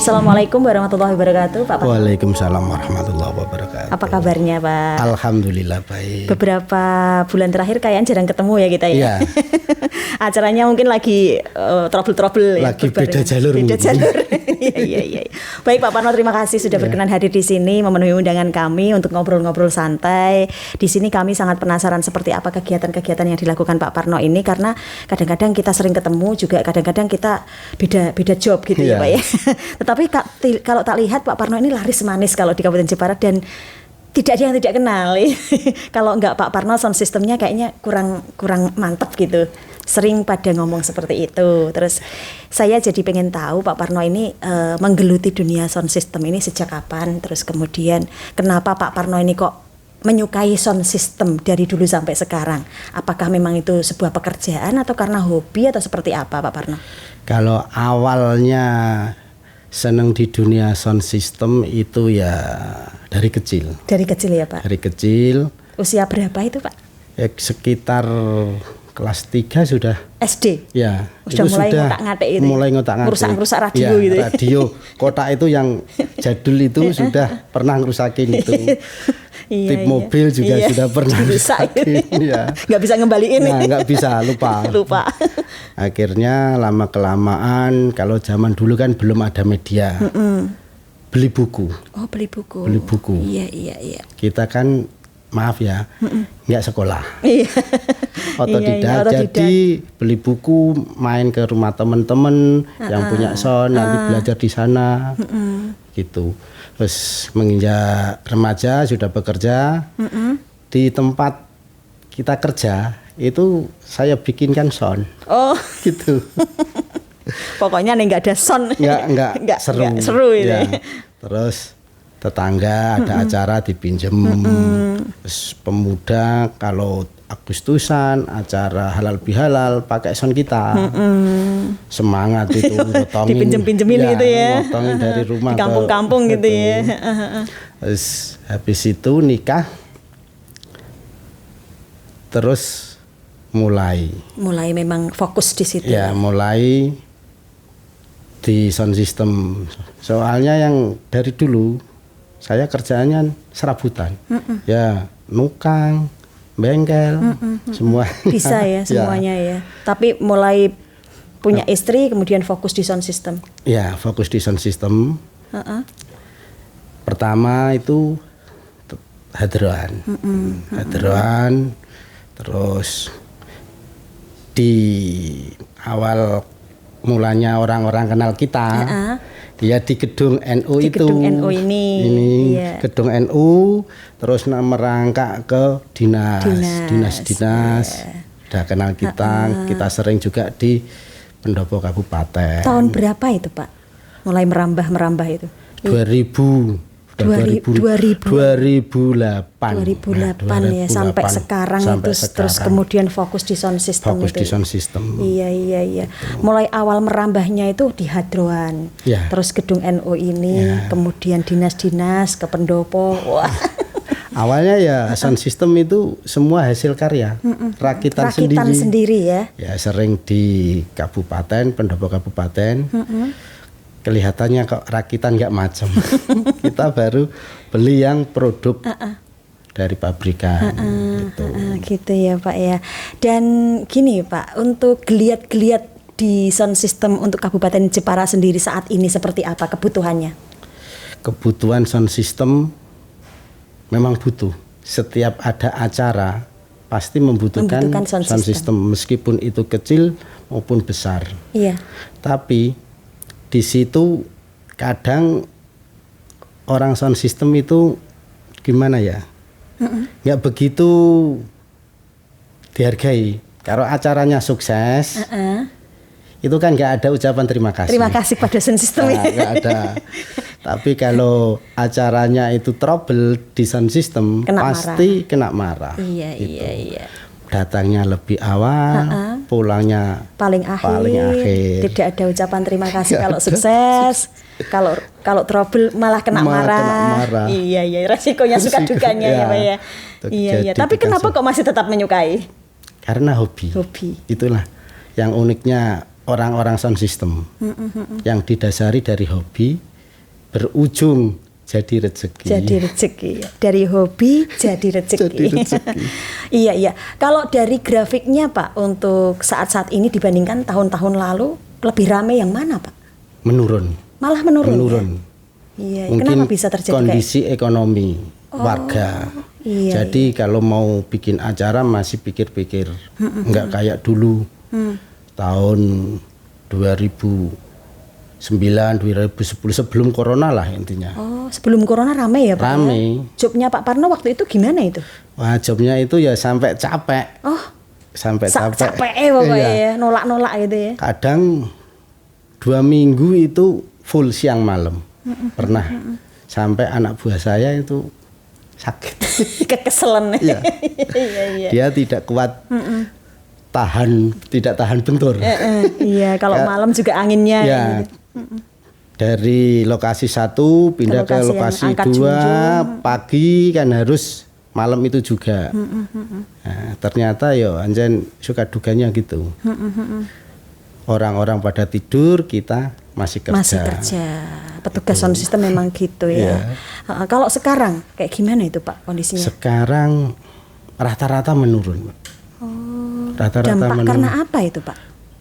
Assalamualaikum warahmatullahi wabarakatuh, Pak. Waalaikumsalam warahmatullahi wabarakatuh. Apa kabarnya, Pak? Alhamdulillah baik. Beberapa bulan terakhir kayaknya jarang ketemu ya kita ya. Iya. Acaranya mungkin lagi trouble-trouble ya. Lagi beda jalur. Beda jalur. Iya. Baik Pak Parno, terima kasih sudah berkenan hadir di sini memenuhi undangan kami untuk ngobrol-ngobrol santai. Di sini kami sangat penasaran seperti apa kegiatan-kegiatan yang dilakukan Pak Parno ini, karena kadang-kadang kita sering ketemu juga, kadang-kadang kita beda job gitu ya Pak ya. Tetapi kalau tak lihat Pak Parno ini laris manis kalau di Kabupaten Jepara, dan tidak ada yang tidak kenal. Kalau enggak Pak Parno, sound systemnya kayaknya kurang mantap gitu. Sering pada ngomong seperti itu. Terus saya jadi pengen tahu Pak Parno ini menggeluti dunia sound system ini sejak kapan? Terus kemudian kenapa Pak Parno ini kok menyukai sound system dari dulu sampai sekarang? Apakah memang itu sebuah pekerjaan atau karena hobi atau seperti apa Pak Parno? Kalau awalnya senang di dunia sound system itu ya dari kecil. Dari kecil ya Pak? Dari kecil. Usia berapa itu Pak? Sekitar kelas 3 sudah. SD? Ya. Mulai ngotak-ngatik itu? Mulai ngotak-ngatik. Ngerusak radio ya, gitu? Radio kotak itu yang jadul itu sudah pernah ngerusakin itu. Tip mobil juga sudah pernah rusakin. Ya. Nggak bisa ngembaliin. Nah, nggak bisa, lupa. Akhirnya lama-kelamaan, kalau zaman dulu kan belum ada media. Beli buku. Oh, beli buku. Beli buku. Iya. Kita kan maaf ya, nggak sekolah. Iya. Otodidak. Jadi beli buku, main ke rumah teman-teman yang punya sound, nanti belajar di sana. Gitu. Terus menginjak remaja sudah bekerja di tempat kita kerja, itu saya bikinkan sound. Oh, gitu. Pokoknya nih nggak ada sound. Nggak seru ini. Ya. Terus tetangga ada acara dipinjem. Terus pemuda kalau Agustusan acara halal bihalal pakai sound kita. Semangat itu ngotongin. Dipinjem-pinjemin gitu ya. Ngotongin dari rumah di kampung-kampung gitu ya. Terus habis itu nikah. Terus mulai memang fokus di situ. Ya, mulai di sound system. Soalnya yang dari dulu saya kerjaannya serabutan. Ya, nukang, bengkel, semua. Bisa ya semuanya ya. Tapi mulai punya istri kemudian fokus di sound system. Ya, fokus di sound system. Pertama itu hadroan. Hadroan. Terus di awal mulanya orang-orang kenal kita, dia di gedung NU di itu. Gedung NU ini iya. Gedung NU, terus merangkak ke dinas. Udah kenal kita, kita sering juga di pendopo kabupaten. Tahun berapa itu Pak? Mulai merambah itu? 2008 ya, sampai sekarang terus kemudian fokus di sound system. Iya. Mulai awal merambahnya itu di hadroan, terus gedung NU ini, kemudian dinas-dinas ke pendopo. Wah. Awalnya ya sound system itu semua hasil karya, rakitan sendiri ya. Ya sering di kabupaten, pendopo kabupaten. Kelihatannya kok rakitan nggak macam. Kita baru beli yang produk dari pabrikan. Gitu ya Pak ya. Dan gini Pak, untuk geliat-geliat di sound system untuk Kabupaten Jepara sendiri saat ini seperti apa kebutuhannya? Kebutuhan sound system memang butuh. Setiap ada acara pasti membutuhkan sound system, meskipun itu kecil maupun besar. Iya. Tapi di situ kadang orang sound system itu gimana ya, nggak begitu dihargai. Kalau acaranya sukses, itu kan nggak ada ucapan terima kasih. Terima kasih pada sound system. Nggak ada. Tapi kalau acaranya itu trouble di sound system, pasti kena marah. Iya. Datangnya lebih awal, pulangnya paling akhir. Tidak ada ucapan terima kasih kalau sukses. Kalau trouble malah kena marah. Iya, resikonya suka dukanya ya Pak ya. Iya. Tapi kenapa kok masih tetap menyukai? Karena hobi. Itulah yang uniknya orang-orang sound system. Yang didasari dari hobi berujung jadi rezeki. Dari hobi jadi rezeki. Iya. Kalau dari grafiknya Pak untuk saat-saat ini dibandingkan tahun-tahun lalu lebih ramai yang mana Pak? Malah menurun. Iya. Mungkin kenapa bisa terjadi kondisi ekonomi warga. Iya, Jadi kalau mau bikin acara masih pikir-pikir, nggak kayak dulu tahun 2009, 2010 sebelum corona lah intinya. Oh, sebelum corona ramai ya Pak? Ramai. Jobnya Pak Parno waktu itu gimana itu? Wah, jobnya itu ya sampai capek. Sampai capek. Capek pokoknya ya, nolak-nolak gitu ya. Kadang 2 minggu itu full siang malam. Pernah sampai anak buah saya itu sakit. Kekeselan. Iya. Dia tidak kuat tidak tahan bentur. Iya, kalau malam juga anginnya. Ya, dari lokasi 1 pindah ke lokasi 2 pagi kan harus malam itu juga. Nah, ternyata yo anjen suka duganya gitu. Orang-orang pada tidur, kita masih kerja. Petugas sound system memang gitu ya. Kalau sekarang kayak gimana itu Pak kondisinya? Sekarang rata-rata menurun. Rata-rata dampak menurun. Karena apa itu Pak?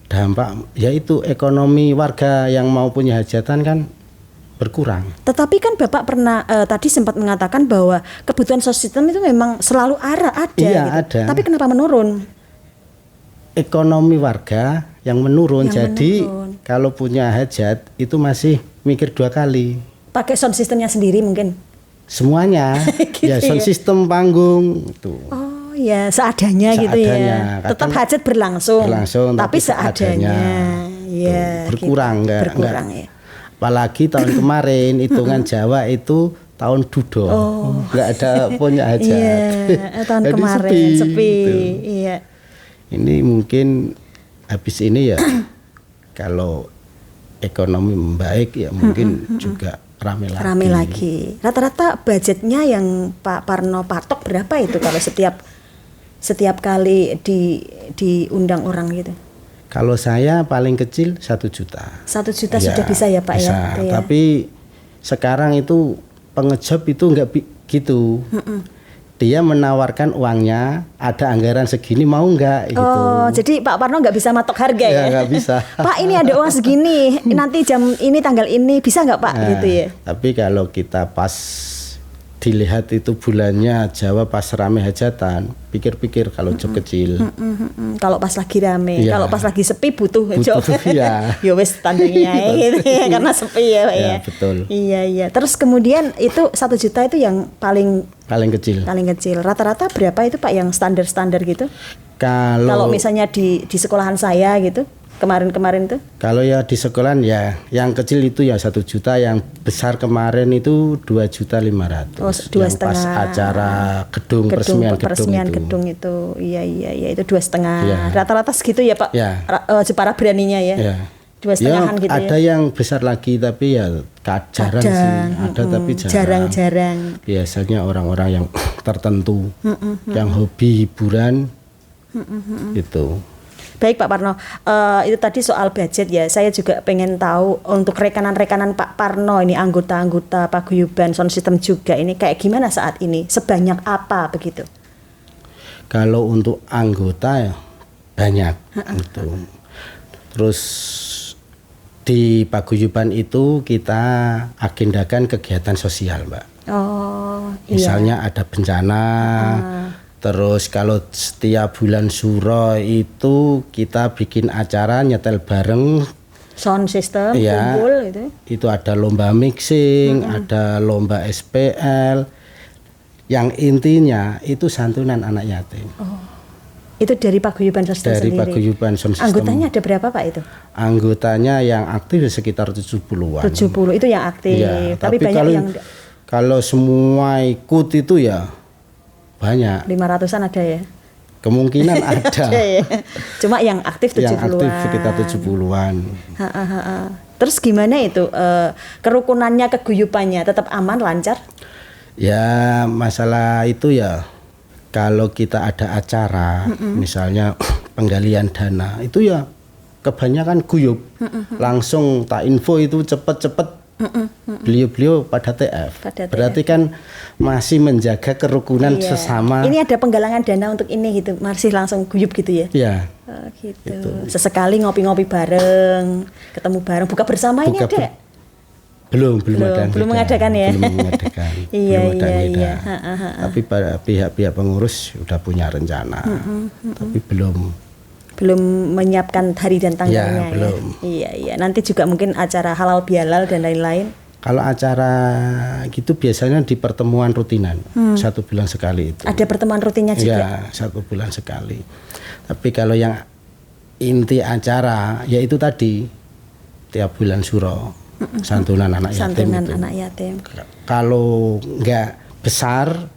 Dampak yaitu ekonomi warga yang mau punya hajatan kan berkurang. Tetapi kan Bapak pernah tadi sempat mengatakan bahwa kebutuhan sound system itu memang selalu ada. Iya, gitu. ada. Tapi kenapa menurun? Ekonomi warga yang menurun. Jadi kalau punya hajat itu masih mikir 2 kali. Pakai sound systemnya sendiri mungkin? Semuanya. Gitu ya sound system panggung itu. Oh ya seadanya gitu ya. Tetap hajat berlangsung tapi seadanya. Ya, berkurang gitu. enggak. Ya. Apalagi tahun kemarin hitungan Jawa itu tahun dudo. Enggak ada punya hajat. Iya, tahun jadi kemarin sepi. Gitu. Iya. Ini mungkin habis ini ya kalau ekonomi membaik ya mungkin juga ramai lagi. Rata-rata budgetnya yang Pak Parno patok berapa itu kalau setiap kali diundang orang gitu? Kalau saya paling kecil 1 juta. 1 juta ya, sudah bisa ya Pak bisa. ya? Tapi sekarang itu pengejob itu enggak gitu. Dia menawarkan uangnya, ada anggaran segini mau enggak gitu. Oh, jadi Pak Parno nggak bisa matok harga ya? Nggak bisa. Pak ini ada uang segini, nanti jam ini tanggal ini bisa nggak Pak? Gitu ya. Tapi kalau kita pas dilihat itu bulannya Jawa pas rame hajatan, pikir-pikir kalau job kecil. Kalau pas lagi rame, Ya. kalau pas lagi sepi butuh job. Ya. Ya wes tandanya gitu ya, karena sepi ya Pak ya. Betul. Iya. Terus kemudian itu 1 juta itu yang paling kecil. Rata-rata berapa itu Pak yang standar gitu? Kalau misalnya di sekolahan saya gitu, kemarin tuh? Kalau ya di sekolahan ya, yang kecil itu ya 1 juta, yang besar kemarin itu 2.500.000. Oh, 2,5. Pas acara peresmian gedung itu. Iya, itu 2,5. Ya. Rata-rata segitu ya Pak? Ya. Para beraninya ya? Ya. 2,5-an gitu ya? Ada yang besar lagi tapi ya jarang sih. Ada tapi jarang. Biasanya orang-orang yang tertentu, yang hobi hiburan, gitu. Baik Pak Parno, itu tadi soal budget ya. Saya juga pengen tahu untuk rekanan-rekanan Pak Parno ini, anggota-anggota paguyuban sound system juga ini kayak gimana saat ini? Sebanyak apa begitu? Kalau untuk anggota ya banyak gitu. Terus di paguyuban itu kita agendakan kegiatan sosial, Mbak. Oh, misalnya ada bencana. Terus kalau setiap bulan Suro itu kita bikin acara nyetel bareng sound system, ya, kumpul gitu. Itu ada lomba mixing, ada lomba SPL. Yang intinya itu santunan anak yatim. Itu dari paguyuban sound system dari sendiri. Paguyuban sound system. Anggotanya ada berapa Pak itu? Anggotanya yang aktif sekitar 70-an. 70 itu yang aktif. Ya, tapi banyak kalau semua ikut itu ya banyak. 500-an ada ya? Kemungkinan ada. Ya. Cuma yang aktif 70-an. Yang aktif sekitar 70-an. Terus gimana itu kerukunannya, keguyupannya tetap aman, lancar? Ya masalah itu ya Kalau kita ada acara, misalnya penggalian dana, itu ya kebanyakan guyup. Langsung tak info itu cepet-cepet. Beliau-beliau pada TF. Berarti kan masih menjaga kerukunan sesama. Ini ada penggalangan dana untuk ini gitu, masih langsung guyup gitu ya? Iya. Oh, gitu. Sesekali ngopi-ngopi bareng, ketemu bareng, buka bersama ini ada? Belum ada. Belum mengadakan ya? Belum mengadakan. Iya. Tapi pihak-pihak pengurus sudah punya rencana. Tapi belum menyiapkan hari dan tanggalnya. Ya, belum. Iya. Nanti juga mungkin acara halal bihalal dan lain-lain. Kalau acara gitu biasanya di pertemuan rutinan, 1 bulan sekali itu. Ada pertemuan rutinnya juga? Ya, 1 bulan sekali. Tapi kalau yang inti acara, yaitu tadi tiap bulan suro. Santunan anak yatim. Kalau enggak besar,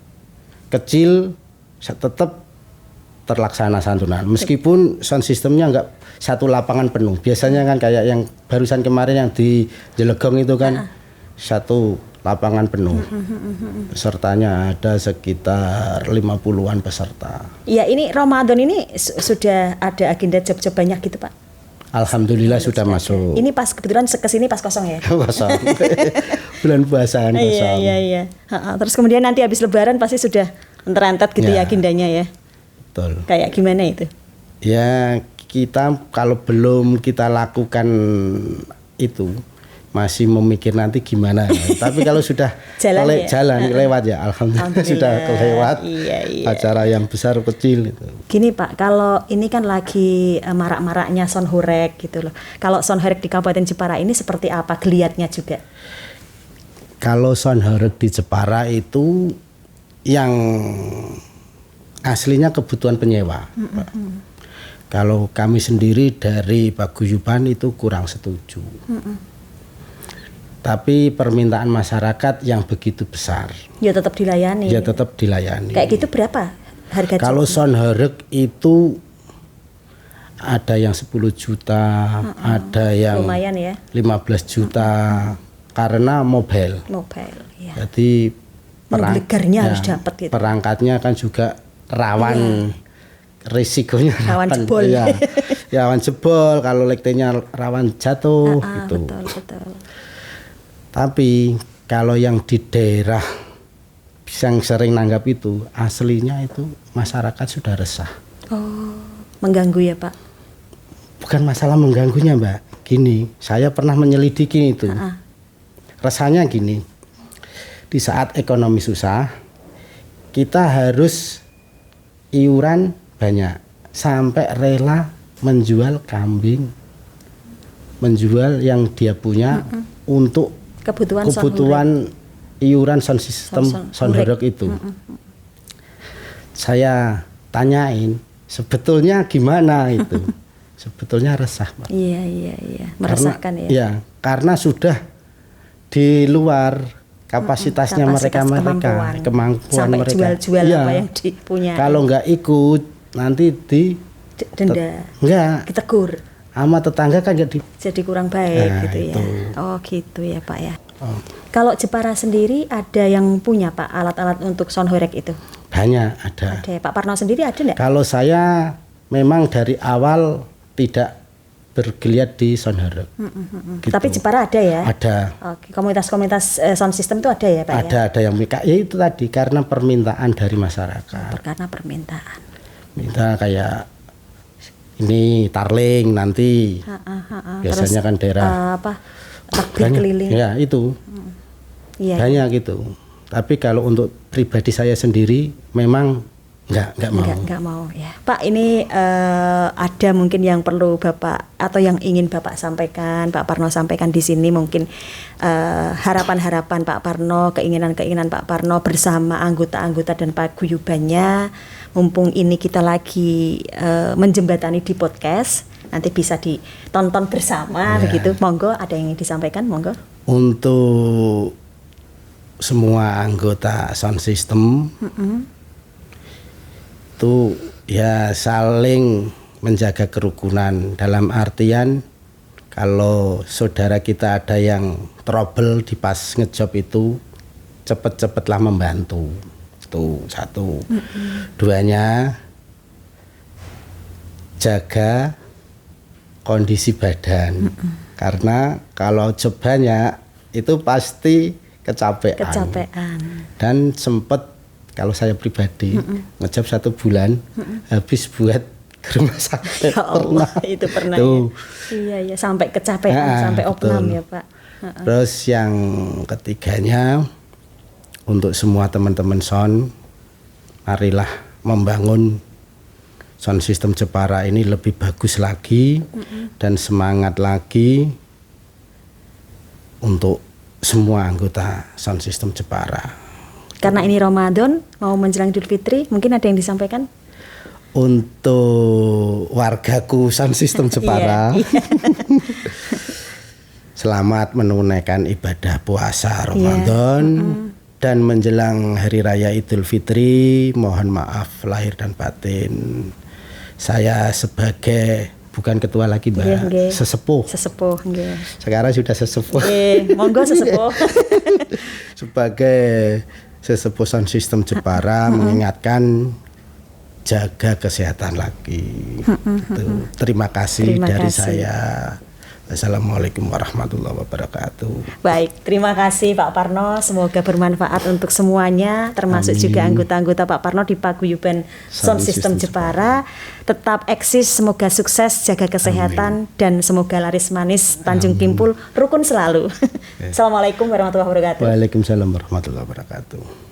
kecil, tetap terlaksana santunan. Meskipun sound sistemnya enggak satu lapangan penuh. Biasanya kan kayak yang barusan kemarin yang di Jelegong itu kan satu lapangan penuh. Pesertanya ada sekitar 50-an peserta. Iya, ini Ramadan ini sudah ada agenda job-job banyak gitu, Pak? Alhamdulillah sudah masuk. Ini pas kebetulan kesini pas kosong ya? Kosong. Bulan puasa kan kosong. Iya. Terus kemudian nanti habis Lebaran pasti sudah enterentet gitu ya agendanya ya? Betul. Kayak gimana itu? Ya kita kalau belum kita lakukan itu masih memikir nanti gimana. Tapi kalau sudah lewat ya alhamdulillah sudah kelewat. Iya. Acara yang besar kecil itu. Gini Pak, kalau ini kan lagi marak-maraknya sound horeg gitu loh. Kalau sound horeg di Kabupaten Jepara ini seperti apa geliatnya juga? Kalau sound horeg di Jepara itu yang aslinya kebutuhan penyewa. Kalau kami sendiri dari paguyuban itu kurang setuju. Tapi permintaan masyarakat yang begitu besar. Ya tetap dilayani. Kayak gitu berapa harga? Kalau sound horeg itu ada yang 10 juta, ada yang lumayan ya. 15 juta karena mobile. Ya. Jadi harus dapat gitu. Perangkatnya kan juga rawan risikonya rawan jebol. Ya, rawan jebol, kalau lektenya rawan jatuh gitu. Betul. Tapi kalau yang di daerah yang sering nanggap itu aslinya itu masyarakat sudah resah. Oh, mengganggu ya Pak? Bukan masalah mengganggunya Mbak. Gini, saya pernah menyelidiki itu. Resahnya gini, di saat ekonomi susah, kita harus iuran banyak sampai rela menjual kambing, menjual yang dia punya untuk kebutuhan iuran sound system sound horeg itu. Saya tanyain sebetulnya gimana itu. Sebetulnya resah Pak. Iya. Meresahkan ya. Iya, karena sudah di luar kapasitasnya kemampuan sampai mereka. Jual apa yang dipunya. Kalau nggak ikut nanti denda. Enggak. Ditegur. Sama tetangga kan jadi kurang baik gitu itu. Ya. Oh gitu ya Pak ya. Kalau Jepara sendiri ada yang punya Pak alat-alat untuk sound horeg itu? Banyak ada. Pak Parno sendiri ada enggak? Kalau saya memang dari awal tidak bergeliat di sound horeg. Gitu. Tapi Jepara ada ya? Ada. Oke, komunitas sound system itu ada ya Pak? Ada yang ya itu tadi karena permintaan dari masyarakat. Karena permintaan. Minta kayak ini tarling nanti. Biasanya terus, kan daerah takbir keliling. Ya itu. Banyak gitu. Tapi kalau untuk pribadi saya sendiri memang Enggak mau ya. Pak, ini ada mungkin yang perlu Bapak atau yang ingin Bapak sampaikan, Pak Parno sampaikan di sini mungkin harapan-harapan Pak Parno, keinginan-keinginan Pak Parno bersama anggota-anggota dan paguyubannya. Mumpung ini kita lagi menjembatani di podcast, nanti bisa ditonton bersama begitu. Monggo, ada yang ingin disampaikan, monggo. Untuk semua anggota sound system itu ya saling menjaga kerukunan, dalam artian kalau saudara kita ada yang trouble di pas ngejob itu cepet-cepetlah membantu, satu. Duanya, jaga kondisi badan. Karena kalau job banyak itu pasti kecapean. Dan sempat kalau saya pribadi ngejob 1 bulan habis buat ke rumah sakit. Ya Allah, itu pernah tuh. Ya. Iya, sampai kecapean, sampai opnam ya Pak. Terus yang ketiganya, untuk semua teman-teman sound, marilah membangun sound system Jepara ini lebih bagus lagi dan semangat lagi untuk semua anggota sound system Jepara. Karena ini Ramadan, mau menjelang Idul Fitri, mungkin ada yang disampaikan? Untuk wargaku sound system Jepara, selamat menunaikan ibadah puasa Ramadan dan menjelang Hari Raya Idul Fitri. Mohon maaf lahir dan batin. Saya sebagai bukan ketua lagi Mbak, sesepuh. Sekarang sudah sesepuh. Monggo sesepuh. Sebagai sesepuh sound system Jepara mengingatkan, jaga kesehatan lagi. Terima kasih dari saya. Assalamualaikum warahmatullahi wabarakatuh. Baik, terima kasih Pak Parno. Semoga bermanfaat untuk semuanya, termasuk juga anggota-anggota Pak Parno di Paguyuban Sound System Jepara. Tetap eksis, semoga sukses, jaga kesehatan, dan semoga laris manis, Tanjung Kimpul rukun selalu. Assalamualaikum warahmatullahi wabarakatuh. Waalaikumsalam warahmatullahi wabarakatuh.